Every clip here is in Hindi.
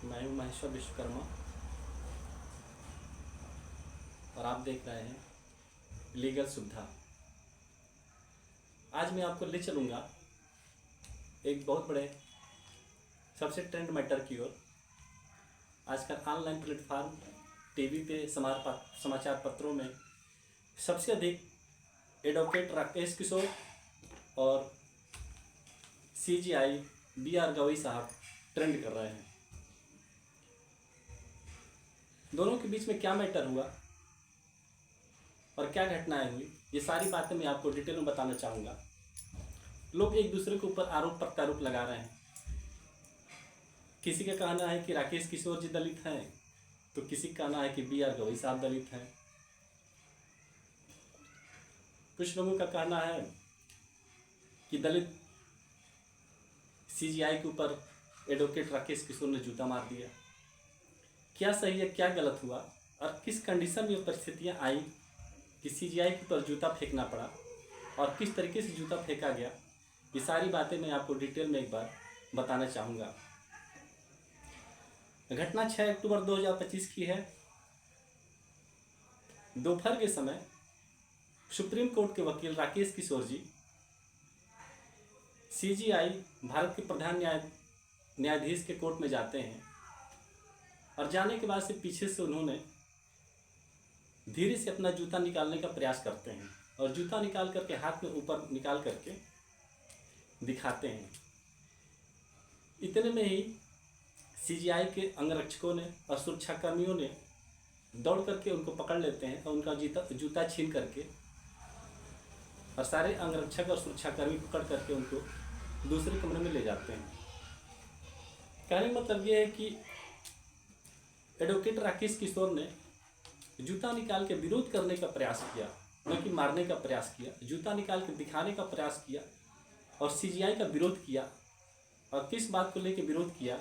मैं हूं महेश्वर विश्वकर्मा और आप देख रहे हैं लीगल सुविधा। आज मैं आपको ले चलूँगा एक बहुत बड़े सबसे ट्रेंड मैटर की ओर। आजकल ऑनलाइन प्लेटफार्म, टीवी पे, समाचार पत्रों में सबसे अधिक एडवोकेट राकेश किशोर और सीजीआई बी.आर. गवई साहब ट्रेंड कर रहे हैं। दोनों के बीच में क्या मैटर हुआ और क्या घटनाएं हुई, ये सारी बातें मैं आपको डिटेल में बताना चाहूँगा। लोग एक दूसरे के ऊपर आरोप प्रत्यारोप लगा रहे हैं। किसी का कहना है कि राकेश किशोर जी दलित हैं, तो किसी का कहना है कि बी.आर. गवई साहब दलित हैं। कुछ लोगों का कहना है कि दलित सीजीआई के ऊपर एडवोकेट राकेश किशोर ने जूता मार दिया। क्या सही है, क्या गलत हुआ और किस कंडीशन में परिस्थितियां आई कि सीजीआई के ऊपर जूता फेंकना पड़ा और किस तरीके से जूता फेंका गया, ये सारी बातें मैं आपको डिटेल में एक बार बताना चाहूँगा। घटना 6 अक्टूबर 2025 की है। दोपहर के समय सुप्रीम कोर्ट के वकील राकेश किशोर जी सीजीआई भारत के प्रधान न्यायाधीश के कोर्ट में जाते हैं और जाने के बाद से पीछे से उन्होंने धीरे से अपना जूता निकालने का प्रयास करते हैं और जूता निकाल करके हाथ में ऊपर निकाल करके दिखाते हैं। इतने में ही सीजीआई के अंगरक्षकों ने और सुरक्षाकर्मियों ने दौड़ करके उनको पकड़ लेते हैं और उनका जूता छीन करके और सारे अंगरक्षक और सुरक्षाकर्मी पकड़ करके उनको दूसरे कमरे में ले जाते हैं। कहने का मतलब ये है कि एडवोकेट राकेश किशोर ने जूता निकाल के विरोध करने का प्रयास किया, न कि मारने का प्रयास किया। जूता निकाल के दिखाने का प्रयास किया और सीजीआई का विरोध किया। और किस बात को लेकर विरोध किया,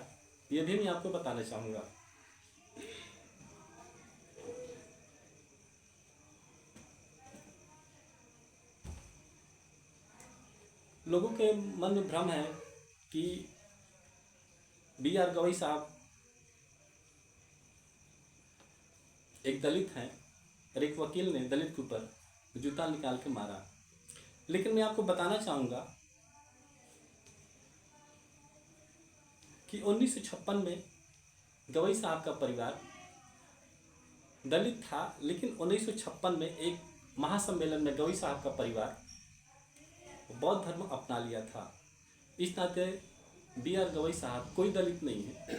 ये भी मैं आपको बताना चाहूँगा। लोगों के मन में भ्रम है कि बी.आर. गवई साहब एक दलित हैं और एक वकील ने दलित के ऊपर जूता निकाल के मारा। लेकिन मैं आपको बताना चाहूँगा कि 1956 में गवई साहब का परिवार दलित था, लेकिन 1956 में एक महासम्मेलन में गवई साहब का परिवार बौद्ध धर्म अपना लिया था। इस नाते बी.आर. गवई साहब कोई दलित नहीं है,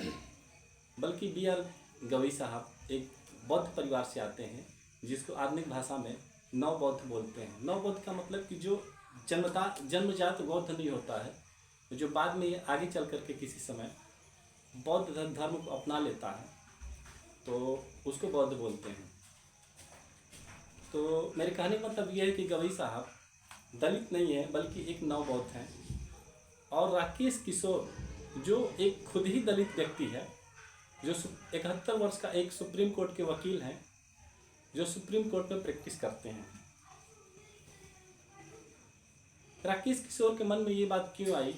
बल्कि बी.आर. गवई साहब एक बौद्ध परिवार से आते हैं, जिसको आधुनिक भाषा में नव बौद्ध बोलते हैं। नव बौद्ध का मतलब कि जो जन्मजात बौद्ध नहीं होता है, जो बाद में आगे चल करके किसी समय बौद्ध धर्म को अपना लेता है, तो उसको बौद्ध बोलते हैं। तो मेरे कहने का मतलब यह है कि गवई साहब दलित नहीं है, बल्कि एक नव बौद्ध हैं। और राकेश किशोर जो एक खुद ही दलित व्यक्ति है, जो 71 वर्ष का एक सुप्रीम कोर्ट के वकील हैं, जो सुप्रीम कोर्ट में प्रैक्टिस करते हैं। राकेश किशोर के मन में ये बात क्यों आई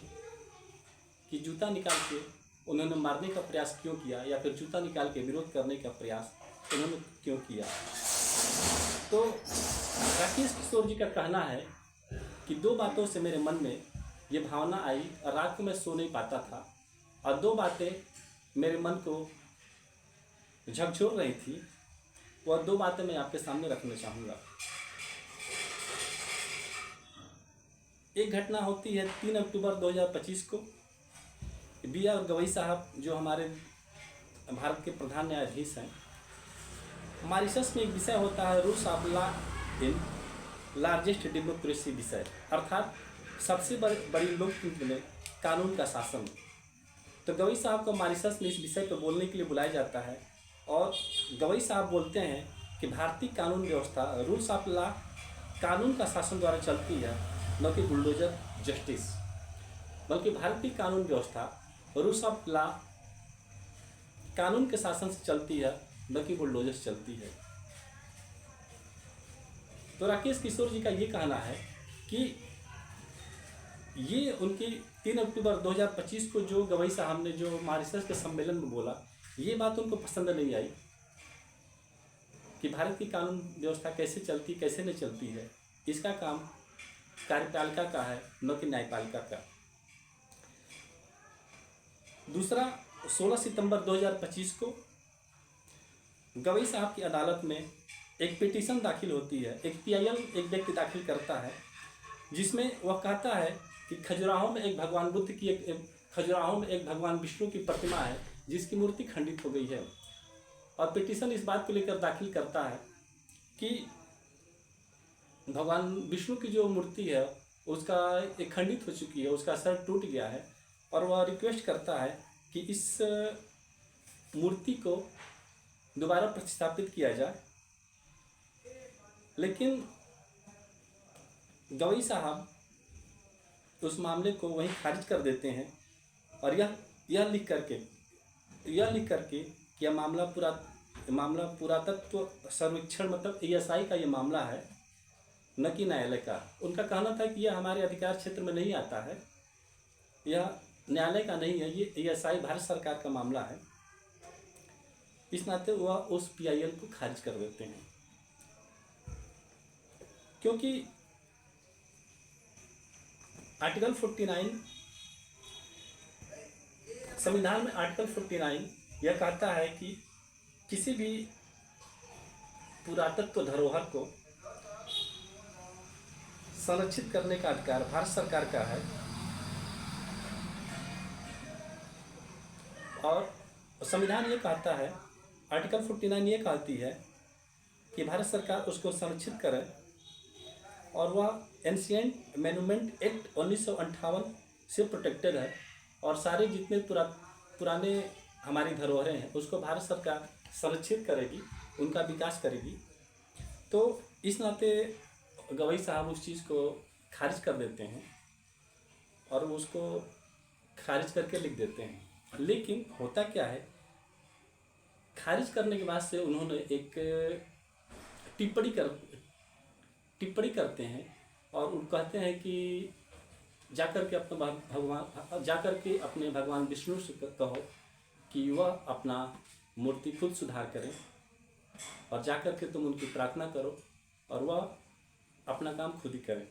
कि जूता निकाल के उन्होंने मारने का प्रयास क्यों किया, या फिर जूता निकाल के विरोध करने का प्रयास उन्होंने क्यों किया। तो राकेश किशोर जी का कहना है कि दो बातों से मेरे मन में ये भावना आई और रात को मैं सो नहीं पाता था, और दो बातें मेरे मन को झकझोर रही थी। वह दो बातें मैं आपके सामने रखना चाहूँगा। एक घटना होती है 3 अक्टूबर 2025 को। बी.आर. गवई साहब जो हमारे भारत के प्रधान न्यायाधीश हैं, मॉरिशस में एक विषय होता है rules of law in largest democracy विषय, अर्थात सबसे बड़ी लोकतंत्र में कानून का शासन। तो गवई साहब को मॉरिशस में इस विषय पर बोलने के लिए बुलाया जाता है और गवई साहब बोलते हैं कि भारतीय कानून व्यवस्था रूल्स ऑफ लॉ, कानून का शासन द्वारा चलती है, न कि बुलडोजर जस्टिस। बल्कि भारतीय कानून व्यवस्था रूल्स ऑफ लॉ, कानून के शासन से चलती है, न कि बुलडोजर से चलती है। तो राकेश किशोर जी का ये कहना है कि ये उनकी 3 अक्टूबर 2025 को जो गवई साहब ने जो मॉरिशस के सम्मेलन में बोला, ये बात उनको पसंद नहीं आई कि भारत की कानून व्यवस्था कैसे चलती कैसे नहीं चलती है। इसका काम कार्यपालिका का है, न कि न्यायपालिका का। दूसरा, 16 सितंबर 2025 को गवई साहब की अदालत में एक पिटीशन दाखिल होती है। एक PIL एक व्यक्ति दाखिल करता है, जिसमें वह कहता है कि खजुराहो में एक भगवान बुद्ध की खजुराहो में एक भगवान विष्णु की प्रतिमा है जिसकी मूर्ति खंडित हो गई है। और पिटीशन इस बात को लेकर दाखिल करता है कि भगवान विष्णु की जो मूर्ति है उसका एक खंडित हो चुकी है, उसका सर टूट गया है। और वह रिक्वेस्ट करता है कि इस मूर्ति को दोबारा प्रतिस्थापित किया जाए। लेकिन गवई साहब उस मामले को वहीं खारिज कर देते हैं और यह लिख करके कि यह मामला पुरातत्व सर्वेक्षण मतलब ASI का ये मामला है, न कि न्यायालय का। उनका कहना था कि यह हमारे अधिकार क्षेत्र में नहीं आता है, यह न्यायालय का नहीं है, ये ASI भारत सरकार का मामला है। इस नाते वह उस PIL को खारिज कर देते हैं, क्योंकि आर्टिकल 49 संविधान में आर्टिकल 49 यह कहता है कि किसी भी पुरातत्व धरोहर को संरक्षित करने का अधिकार भारत सरकार का है। और संविधान ये कहता है, आर्टिकल 49 ये कहती है कि भारत सरकार उसको संरक्षित करे और वह एंशिएंट मॉन्यूमेंट एक्ट 1958 से प्रोटेक्टेड है। और सारे जितने पुराने हमारी धरोहरें हैं उसको भारत सरकार संरक्षित करेगी, उनका विकास करेगी। तो इस नाते गवई साहब उस चीज़ को खारिज कर देते हैं और उसको खारिज करके लिख देते हैं। लेकिन होता क्या है, खारिज करने के बाद से उन्होंने एक टिप्पणी करते हैं और उन कहते हैं कि जाकर के अपने भगवान विष्णु से कहो कि वह अपना मूर्ति खुद सुधार करें और जाकर के तुम उनकी प्रार्थना करो और वह अपना काम खुद ही करें।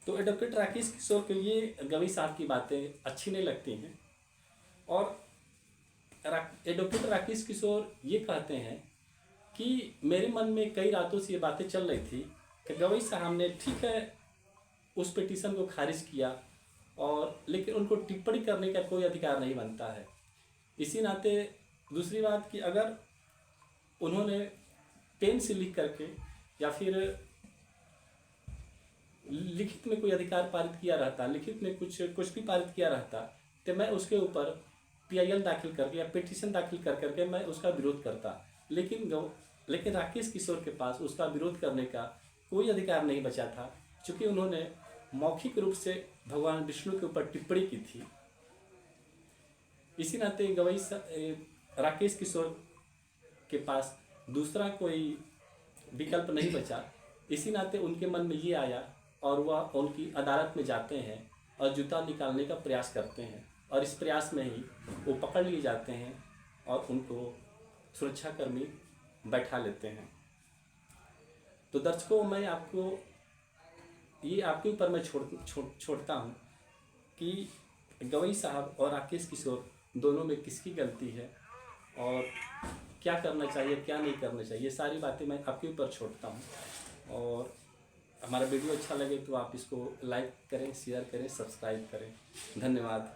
तो एडवोकेट राकेश किशोर को ये गवई साहब की बातें अच्छी नहीं लगती हैं और एडवोकेट राकेश किशोर ये कहते हैं कि मेरे मन में कई रातों से ये बातें चल रही थी कि गवई साहब ने ठीक है उस पिटीशन को खारिज किया और लेकिन उनको टिप्पणी करने का कोई अधिकार नहीं बनता है। इसी नाते दूसरी बात कि अगर उन्होंने पेन से लिख करके या फिर लिखित में कोई अधिकार पारित किया रहता, लिखित में कुछ भी पारित किया रहता, तो मैं उसके ऊपर PIL दाखिल करके या पिटीशन दाखिल करके मैं उसका विरोध करता। लेकिन राकेश किशोर के पास उसका विरोध करने का कोई अधिकार नहीं बचा था, क्योंकि उन्होंने मौखिक रूप से भगवान विष्णु के ऊपर टिप्पणी की थी। इसी नाते राकेश किशोर के पास दूसरा कोई विकल्प नहीं बचा। इसी नाते उनके मन में ये आया और वह उनकी अदालत में जाते हैं और जूता निकालने का प्रयास करते हैं और इस प्रयास में ही वो पकड़ लिए जाते हैं और उनको सुरक्षाकर्मी बैठा लेते हैं। तो दर्शकों, मैं आपको ये आपके ऊपर मैं छोड़ता हूँ कि गवई साहब और राकेश किशोर दोनों में किसकी गलती है और क्या करना चाहिए क्या नहीं करना चाहिए, ये सारी बातें मैं आपके ऊपर छोड़ता हूँ। और हमारा वीडियो अच्छा लगे तो आप इसको लाइक करें, शेयर करें, सब्सक्राइब करें। धन्यवाद।